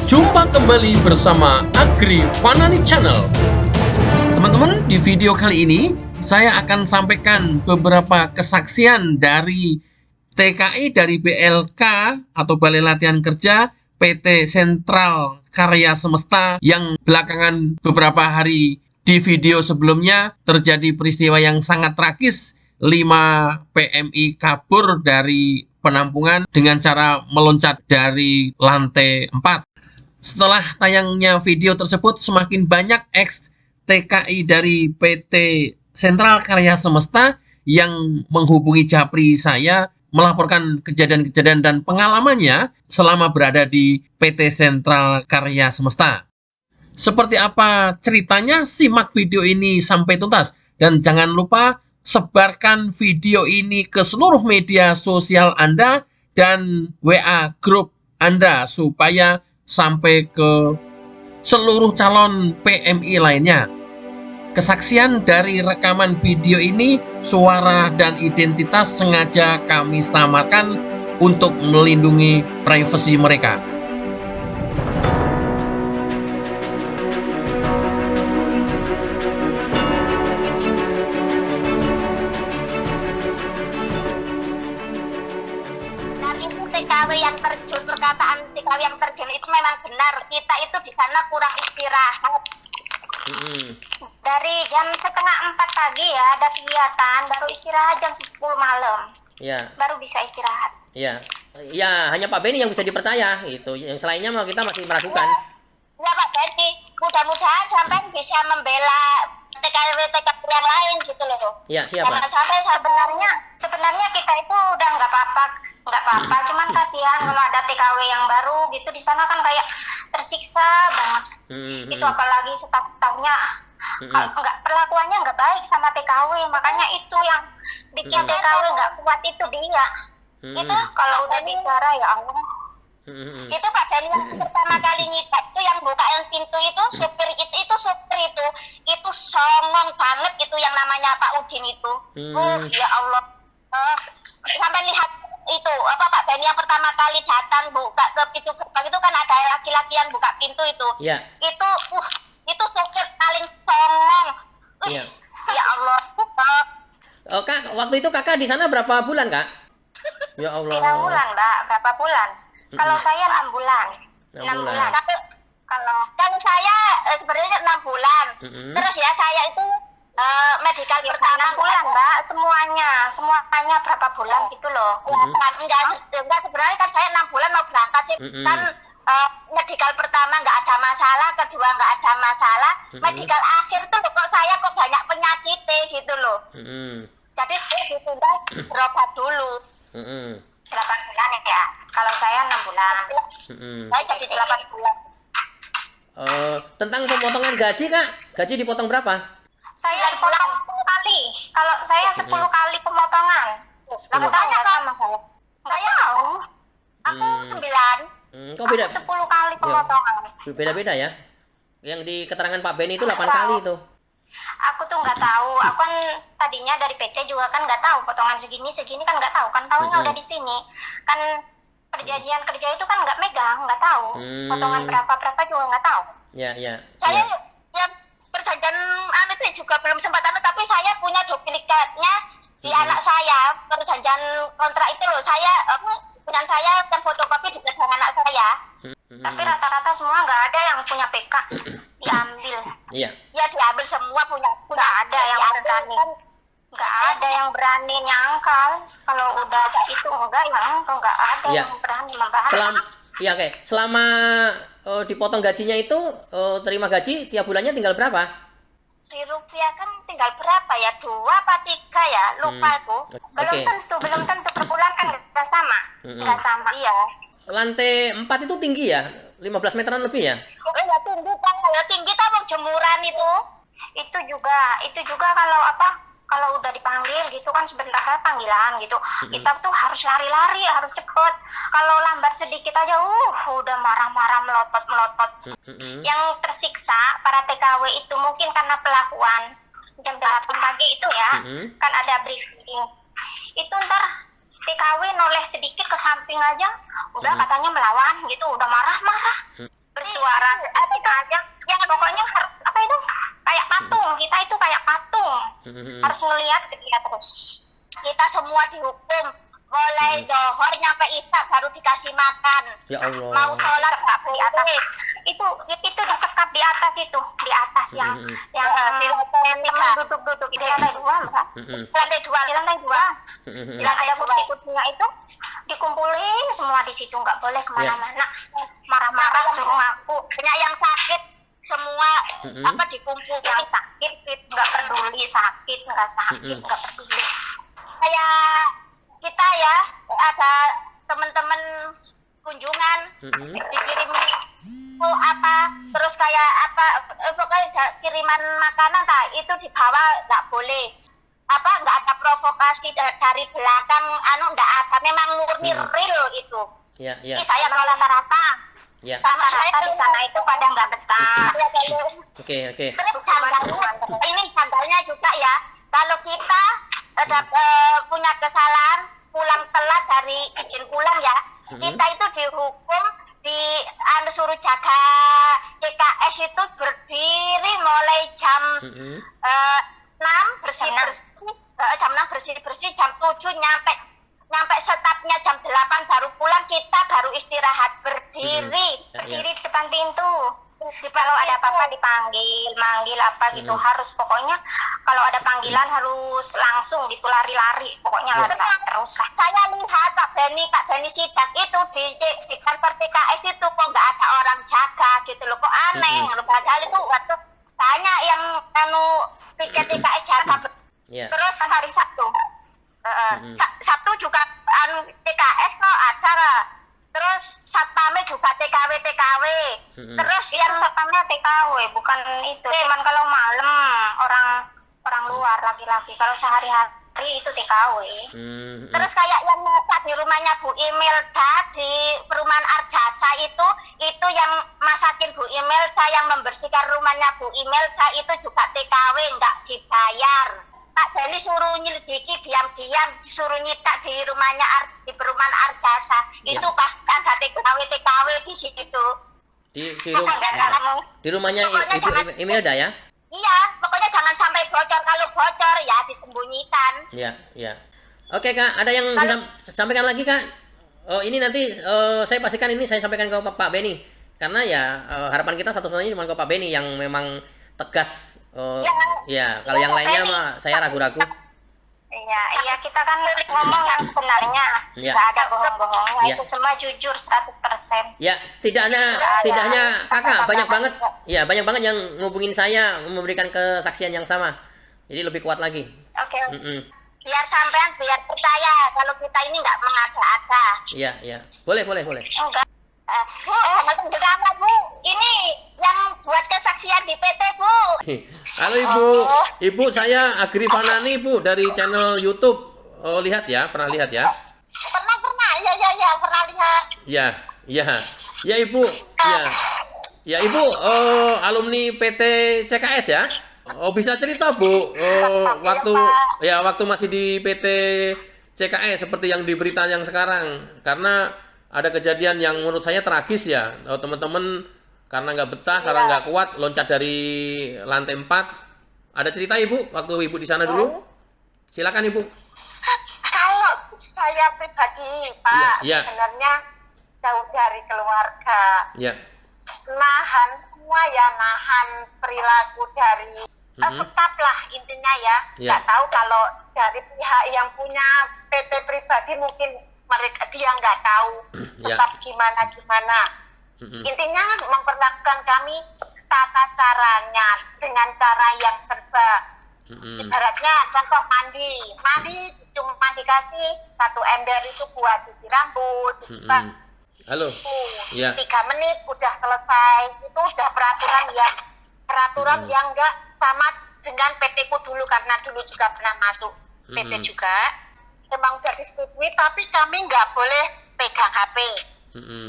Jumpa kembali bersama Agri Fanani Channel. Teman-teman, di video kali ini saya akan sampaikan beberapa kesaksian dari TKI dari BLK atau Balai Latihan Kerja PT Sentral Karya Semesta yang belakangan beberapa hari di video sebelumnya terjadi peristiwa yang sangat tragis. 5 PMI kabur dari penampungan dengan cara meloncat dari lantai 4. Setelah tayangnya video tersebut, semakin banyak ex TKI dari PT Sentral Karya Semesta yang menghubungi Japri saya melaporkan kejadian-kejadian dan pengalamannya selama berada di PT Sentral Karya Semesta. Seperti apa ceritanya? Simak video ini sampai tuntas dan jangan lupa sebarkan video ini ke seluruh media sosial Anda dan WA grup Anda supaya sampai ke seluruh calon PMI lainnya. Kesaksian dari rekaman video ini, suara dan identitas sengaja kami samarkan untuk melindungi privasi mereka. TKW yang terjun, perkataan TKW yang terjun itu memang benar. Kita itu di sana kurang istirahat. Dari jam 3:30 pagi ya ada kegiatan, baru istirahat jam 10 malam. Ya. Baru bisa istirahat. Ya. Ya, hanya Pak Beni yang bisa dipercaya itu. Yang selainnya mah kita masih meragukan. Ya Pak Beni, mudah-mudahan sampai bisa membela TKW yang lain gitu loh. Ya, siapa? Jangan sampai sebenarnya kita itu udah nggak apa-apa, cuman kasihan kalau ada TKW yang baru gitu di sana kan kayak tersiksa banget. Itu apalagi staf-stafnya nggak, perlakuannya nggak baik sama TKW, makanya itu yang bikin TKW nggak kuat itu dia. Itu kalau udah bicara ya Allah. Itu Pak Dani yang pertama kali nyitak itu yang bukain pintu itu supir itu songong banget itu yang namanya Pak Udin itu. Ya Allah. Sampai lihat itu apa Pak Dani yang pertama kali datang buka ke pintu gerbang itu kan ada laki-laki yang buka pintu itu. Iya. Itu supir paling songong. Iya. Ya Allah. Oh, Kak, waktu itu Kakak di sana berapa bulan, Kak? Ya Allah. 3 bulan, Mbak. Berapa bulan? Kalau saya 6 bulan. 6 bulan. Tapi kalau saya sebenarnya 6 bulan. Terus ya saya itu medical pertama 6 bulan, Mbak. Semuanya berapa bulan gitu loh. Enggak sebenarnya kan saya 6 bulan mau berangkat sih. Kan medical pertama nggak ada masalah, kedua nggak ada masalah. Medical akhir tuh kok saya kok banyak penyakit gitu loh. Jadi saya ditunda berobat dulu. 8 bulan ya. Kalau saya 6 bulan. Saya jadi 8 bulan. Tentang pemotongan gaji, Kak. Gaji dipotong berapa? Saya dipotong 10 kali. Kalau saya 10 kali pemotongan. Lah tanya sama saya. Enggak tahu. Aku 9. Kok beda? 10 kali pemotongan. Beda-beda ya. Yang di keterangan Pak Beni itu 8 kali itu. Aku tuh nggak tahu. Aku kan tadinya dari PT juga kan nggak tahu potongan segini kan nggak tahu. Kan tahunya udah di sini. Kan perjanjian kerja itu kan nggak megang, nggak tahu. Potongan berapa juga nggak tahu. Ya. Saya yang perjanjian itu juga belum sempat tapi saya punya duplikatnya di anak saya. Perjanjian kontrak itu loh. Punya saya dan fotokopi di belakang anak saya. Tapi rata-rata semua nggak ada yang punya PK diambil. Iya. Ya diambil semua punya ada yang berani. Nggak ada yang berani nyangkal. Kalau udah itu enggak ada yang berani membahas. Selama dipotong gajinya itu terima gaji tiap bulannya tinggal berapa? Di rupiah kan tinggal berapa ya? 2 apa 3 ya? Lupa aku. Belum tentu per bulan kan nggak sama. Nggak sama, iya. Lantai 4 itu tinggi ya? 15 meteran lebih ya? Ya tinggi kan, tinggi kan jemuran itu. Itu juga kalau udah dipanggil gitu kan sebentar panggilan gitu. Kita tuh harus lari-lari, harus cepet. Kalau lambat sedikit aja udah marah-marah melotot. Yang tersiksa para TKW itu mungkin karena pelakuan jam 8 pagi itu ya. Kan ada briefing. Itu ntar TKW noleh sedikit ke samping aja udah katanya melawan gitu, udah marah-marah. Harus ngelihat ke dia terus. Kita semua dihukum mulai dohor nyampe isya baru dikasih makan. Ya Allah. Mau sholat nggak di atas. Itu disekap di atas itu, di atas yang di lantai duduk di lantai 2, Mbak. Lantai 2, di lantai 2. Yang ada kursi-kursinya itu dikumpulin semua di situ, nggak boleh kemana-mana. Marah-marah suruh ngaku. Banyak yang sakit semua dikumpul, yang sakit nggak peduli, sakit nggak sakit nggak peduli. Kayak kita ya ada teman-teman kunjungan dikirim terus kayak pokoknya kiriman makanan itu dibawa nggak boleh, nggak ada provokasi dari belakang, nggak ada, memang murni real itu. Ini saya kalau rata-rata di sana itu pada nggak betah. Oke. Terus janggalnya juga ya, kalau kita punya kesalahan pulang telat dari izin pulang ya, kita itu dihukum suruh jaga CKS itu berdiri mulai jam 6 bersih-bersih, jam 7 nyampe setapnya jam 8 baru pulang, kita baru istirahat berdiri di depan pintu. Kalau ada apa-apa manggil apa gitu, harus pokoknya kalau ada panggilan harus langsung gitu, lari-lari pokoknya lari terus. Saya lihat Pak Beni Sidak itu di kantor TKS itu kok nggak ada orang jaga gitu loh, kok aneh. Padahal itu waktu banyak yang piket TKS jaga. Terus hari Sabtu Sabtu juga TKS kok ada. Terus satpamnya juga TKW. Terus yang satpamnya TKW, bukan itu. Cuman kalau malam orang luar laki-laki. Kalau sehari-hari itu TKW. Terus kayak yang masak di rumahnya Bu Imelda di perumahan Arjasa itu yang masakin Bu Imelda, yang membersihkan rumahnya Bu Imelda itu juga TKW, nggak dibayar. Pak Beni suruh nyelidiki diam-diam, disuruh nyitak di rumahnya di perumahan Arjasa. Itu pas ada TKW di situ. Di rumahnya Ibu Imelda ya? Iya, pokoknya jangan sampai bocor. Kalau bocor ya disembunyikan. Iya. Oke Kak, ada yang disampaikan lagi Kak? Ini nanti saya pastikan ini saya sampaikan ke Pak Beni. Karena ya harapan kita satu-satunya cuma ke Pak Beni yang memang tegas. Kalau yang lainnya mah saya ragu-ragu. Iya, kita kan ngomong yang sebenarnya, nggak ada bohong-bohongnya, itu semua jujur 100%. Ya, tidak hanya Kakak, banyak banget yang ngubungin saya memberikan kesaksian yang sama. Jadi lebih kuat lagi. Oke. Biar sampean percaya kalau kita ini nggak mengada-ada. Iya. Boleh. Enggak. Bu, sama Bu, ini yang buat kesaksian di PT Bu. Halo Ibu saya Agri Fanani Bu dari channel YouTube. Pernah lihat ya? Pernah, ya, pernah lihat. Ya Ibu, ya Ibu, alumni PT CKS ya? Bisa cerita Bu, waktu masih di PT CKS seperti yang di berita yang sekarang, karena ada kejadian yang menurut saya tragis ya, teman-teman karena nggak betah, karena nggak kuat, loncat dari lantai 4. Ada cerita Ibu waktu Ibu di sana dulu? Silakan Ibu. Kalau saya pribadi Pak, sebenarnya jauh dari keluarga, nahan perilaku dari staf lah intinya ya. Nggak tahu kalau dari pihak yang punya PT pribadi mungkin dia nggak tahu tetap gimana. Intinya memperlakukan kami tata caranya dengan cara yang serba. Ibaratnya contoh mandi cuma dikasih 1 ember itu buat cuci rambut. 3 menit udah selesai. Itu udah peraturan yang nggak sama dengan PT ku dulu, karena dulu juga pernah masuk PT juga. Memang udah disetujui, tapi kami nggak boleh pegang HP.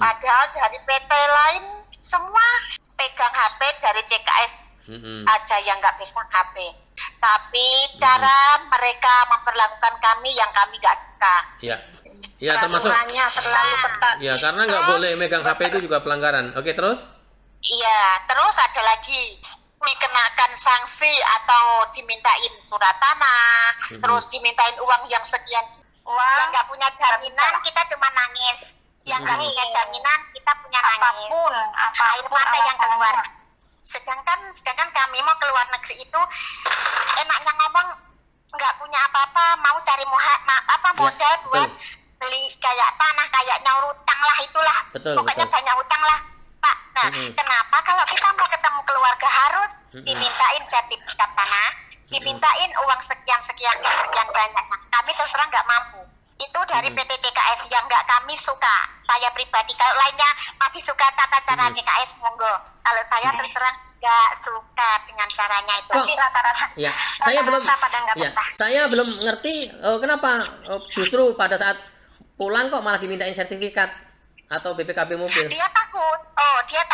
Padahal dari PT lain semua pegang HP, dari CKS aja yang nggak pegang HP. Tapi cara mereka memperlakukan kami yang kami nggak suka. Iya, termasuk. Terlalu ketat. Ya, karena nggak boleh megang HP itu juga pelanggaran. Oke, terus? Iya, terus ada lagi. dikenakan sanksi atau dimintain surat tanah, terus dimintain uang yang sekian. Yang nggak punya jaminan kita cuma nangis. Yang nggak punya jaminan kita punya nangis. Air mata yang keluar. Sedangkan kami mau keluar negeri itu enaknya ngomong nggak punya apa-apa, mau cari modal buat beli kayak tanah, kayak nyaur utang lah itulah. Pokoknya banyak utang lah, Pak. Nah, kenapa kalau kita mau ketemu keluarga harus dimintain sertifikat tanah, dimintain uang sekian banyaknya. Kami terus terang nggak mampu. Itu dari PT CKS yang nggak kami suka. Saya pribadi, kalau lainnya masih suka tata cara CKS, monggo. Kalau saya terus terang nggak suka dengan caranya itu. Rata-rata. Ya, saya belum ngerti kenapa justru pada saat pulang kok malah dimintain sertifikat atau BPKB mobil. Dia takut. Dia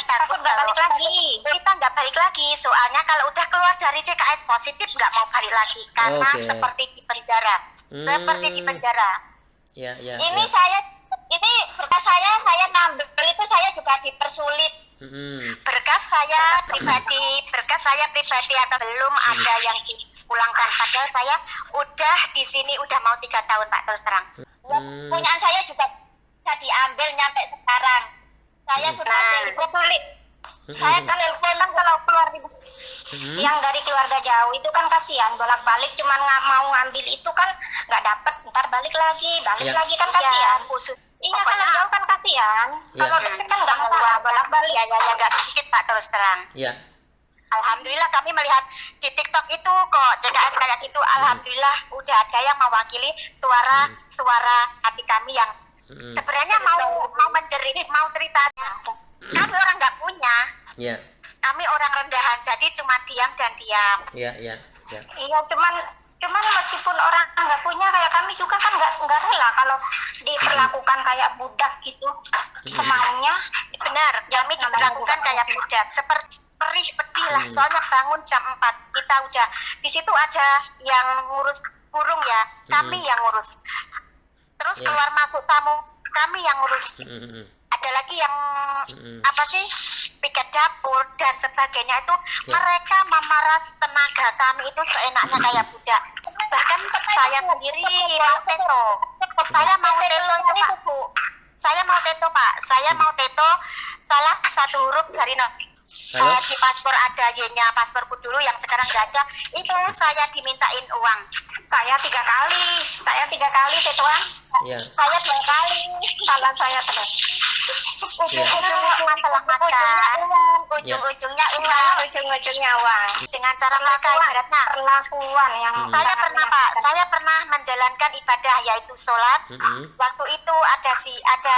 takut nggak balik lagi. Kita nggak balik lagi. Soalnya kalau udah keluar dari CKS positif nggak mau balik lagi karena seperti di penjara. Ya. Ini berkas saya ngambil itu saya juga dipersulit. Berkas saya pribadi atau belum ada yang dipulangkan. Padahal saya udah di sini udah mau 3 tahun, Pak, terus terang. Punyaan saya juga bisa diambil nyampe sekarang. Saya sudah dipersulit. Saya kan teleponan kalau keluar yang dari keluarga jauh itu kan kasihan, bolak-balik cuman mau ngambil itu kan nggak dapet, ntar balik lagi kan kasihan. Iya, kalau jauh kan kasihan. Kalau dekat kan nggak masalah, bolak-balik. Ya nggak sedikit, Pak, terus terang. Ya. Alhamdulillah kami melihat di TikTok itu kok CKS kayak gitu. Alhamdulillah udah ada yang mewakili suara hati kami yang sebenarnya mau menjerit, mau cerita. Kami orang nggak punya. Ya. Kami orang rendahan, jadi cuma diam dan diam. Ya. Iya, cuman meskipun orang nggak punya kayak kami juga kan nggak rela kalau diperlakukan kayak budak gitu semaunya. Benar, kami diperlakukan kayak budak, seperti perih pedih lah. Soalnya bangun jam 4 kita udah di situ ada yang ngurus burung ya, kami yang ngurus. Terus keluar masuk tamu kami yang ngurus. Ada lagi yang piket dapur dan sebagainya itu mereka memeras tenaga kami itu seenaknya kayak budak. Bahkan saya sendiri mau teto. Saya mau teto itu, Pak. Saya mau teto, Pak. Saya mau teto salah satu huruf dari di paspor ada Y-nya pasporku dulu yang sekarang nggak ada. Itu saya dimintain uang. Saya 3 kali tetuan. Saya 2 kali. Salah saya terus. Ujung-ujungnya masalah makan. Ujung-ujungnya uang. Dengan cara mereka ibaratnya perlakuan yang saya pernah, Pak. Saya pernah menjalankan ibadah yaitu sholat. Waktu itu ada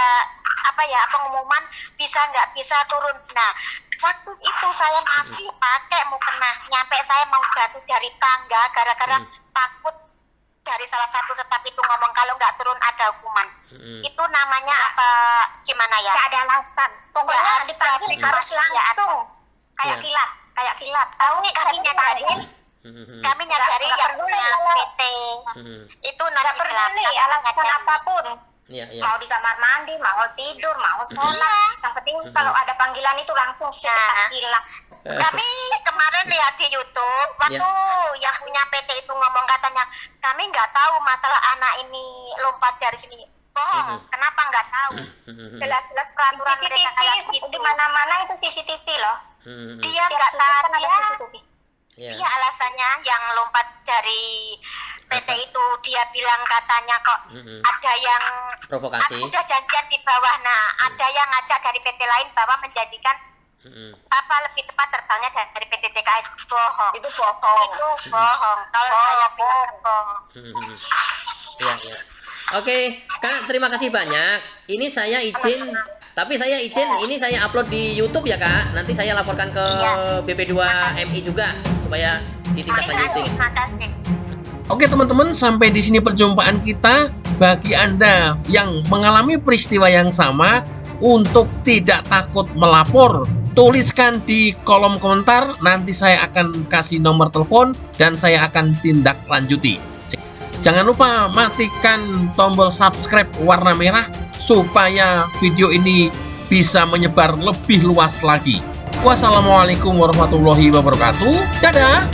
pengumuman bisa nggak bisa turun. Nah, waktu itu saya masih pakai mukena, nyampe saya mau jatuh dari tangga gara-gara takut dari salah satu staf itu ngomong kalau nggak turun ada hukuman. Itu namanya apa? Gimana ya? Nggak ada alasan. Pokoknya dipanggil harus langsung. Kayak kilat. Tahu kami nyadari yang punya PT itu nanti peduli alasan apapun. Mau di kamar mandi, mau tidur, mau sholat. Yang penting kalau ada panggilan itu langsung kita hilang. Kami kemarin lihat di YouTube waktu yang punya PT itu ngomong katanya kami nggak tahu masalah anak ini lompat dari sini. Bohong, kenapa nggak tahu? Jelas-jelas peraturan mereka kayak gitu. Di mana-mana itu CCTV loh. Dia nggak tahu dia alasannya yang lompat dari PT itu dia bilang katanya kok ada yang provokasi. Udah janjian di bawah. Nah, ada yang ngajak dari PT lain bahwa menjanjikan lebih tepat terbangnya dari PT CKS. Bohong. Itu bohong. Kalau saya bilang bohong. Iya. Oke, Kak, terima kasih banyak. Ini saya izin. Tapi saya izin, ini saya upload di YouTube ya, Kak. Nanti saya laporkan ke BP2 MI juga supaya ditindaklanjuti. Oke teman-teman, sampai di sini perjumpaan kita. Bagi Anda yang mengalami peristiwa yang sama, untuk tidak takut melapor, tuliskan di kolom komentar. Nanti saya akan kasih nomor telepon dan saya akan tindak lanjuti. Jangan lupa matikan tombol subscribe warna merah supaya video ini bisa menyebar lebih luas lagi. Wassalamualaikum warahmatullahi wabarakatuh. Dadah.